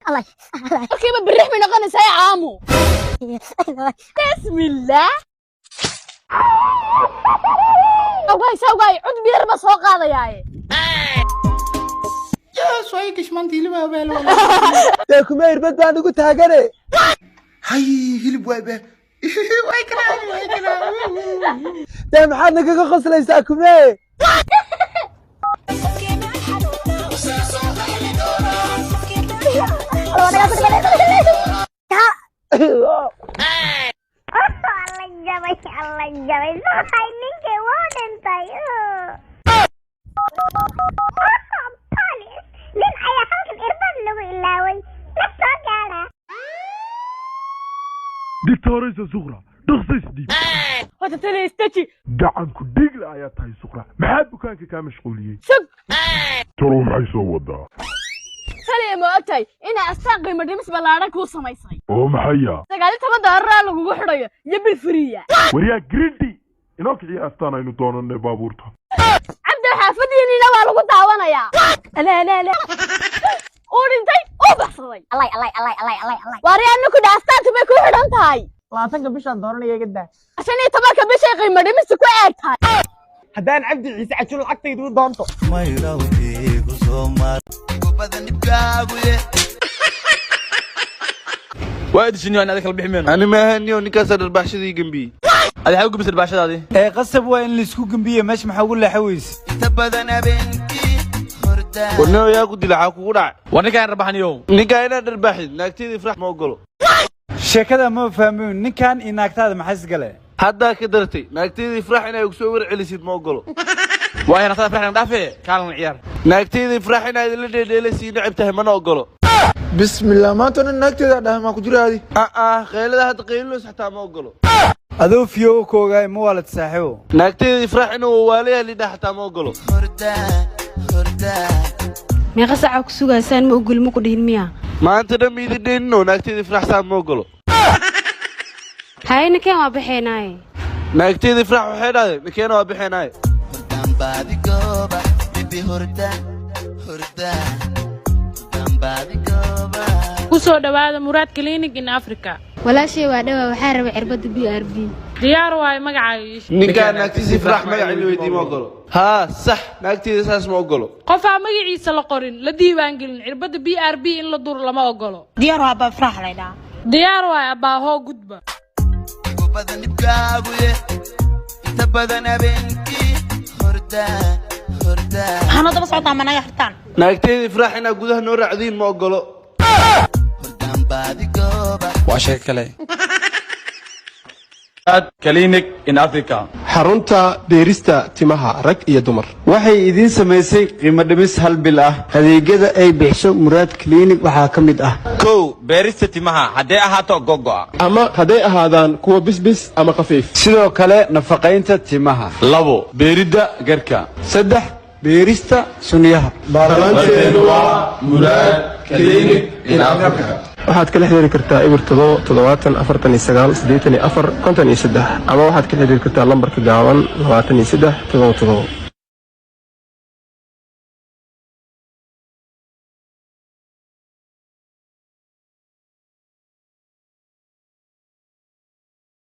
الله كيف بالريح من غنى ساي عامو بسم الله سوقاي عد بير بس فوق هذا ياي يا شوي كشمانتي لما بالو يا كمير بدنا نقول تاجري هاي هلب وايبه واي كلام ده محنك قص ليس كمير دكتوريسة صغرى دخصيص دي هذا تلي استشي دعم كديق لآيات هاي صغرى محب كانك كان مشغولية سب ترو معي سودا سلي ما أتاي إنا أستاقي مدرمس بلارك وصميصي ومحيا تقالي تبدا الرال وحرية يبي الفرية وريا جريدي إنوك عي أستانا إنو دونان بابورتها عبد الحافظ يني نوال وقطاوانا يا لا ورنتي وبحصدي الله واري أنكو داستان تبكو حرنتاي لاتنك بيشان دورني جدا عشان يتبقى بشي قيمة دي مسكو ايتاي هدان عبدي عيسى عشان العقد يدور دونتو ما يراوي كوسومار وبدني بكابوي وايد شنو انا هذاك اللي بيحمينا انا ما هني ونكسر الباشدي جنبي هذه حقو بس الباشا هذه ايه قصب وين اللي سكو جنبيه مش محول له حويس تبدنا بنتي خردا ونو يا قد لعاكو قدع وانا كان ربحني يوم نيكاينا درباحي ناكتي يفرح ما اقوله sheekada ma fahmin ninkan inaagtaada maxay isgale hadda ka dartay naagtayda ifrax inay ugu soo warcelisid ma ogolo waa ina tada farxan dhaafe kaalan ciyaar naagtayda ifrax inay la dheedheelay nacibtahay mana ogolo bismillah ma toona naagteeda dhahay ma ku jiraadi qeylada hadda qeylilos xataa ma ogolo adoo fiyo koogaay ma wala saaxiibo naagtayda ifrax inuu waaliyaha lidhaa xataa ma ogolo meeqa saaca ku sugaysaan ma ogol ma ku dhihin miya maanta dhan idin dheenino naagtayda ifrax saa ma ogolo hayna keen waa baxeenaaye naagtayda ifrax waxay dhahday ninkeena waa bixeenaaye ku soo dhawaada muraad clinic in Africa walaashay waa dhawa waxaa rabay cirbada BRB diyaar waay magacaaga ninkaan naagtiisa ifrax magaciisa weydii ma ogolo haa sax naagtayda saas ma ogolo qof aan magaciisa la qorin la diiwaan gelin cirbada BRB in la dur lama ogolo diyaar waa baa ifrax leeyahay diyaar waay abaa hoo gudba بدني بكابوي انت بدنا بنتي خردا أنا دبا صوتا ما naga xirtaan naagtayda ifrax inaa gudaha noo raacdiin ma ogolo waa shay kale clinic in Africa xarunta beerista timaha rag iyo dumar waxay idin sameysay qiimo dhimis hal bil ah adeegyada ay bixiso muraad clinic waxa kamid ah kow beerista timaha haddii ahaato gogo ama hadday ahaadaan kuwa bisbis ama khafiif sidoo kale nafaqaynta timaha labo beerida garka saddex beerista sunniyaha baranteedu waa muraad clinic in Africa waxaad kala xiriiri kartaa ibir 77498 ama waxaad ka xiriiri kartaa lambarka gaaban 23 77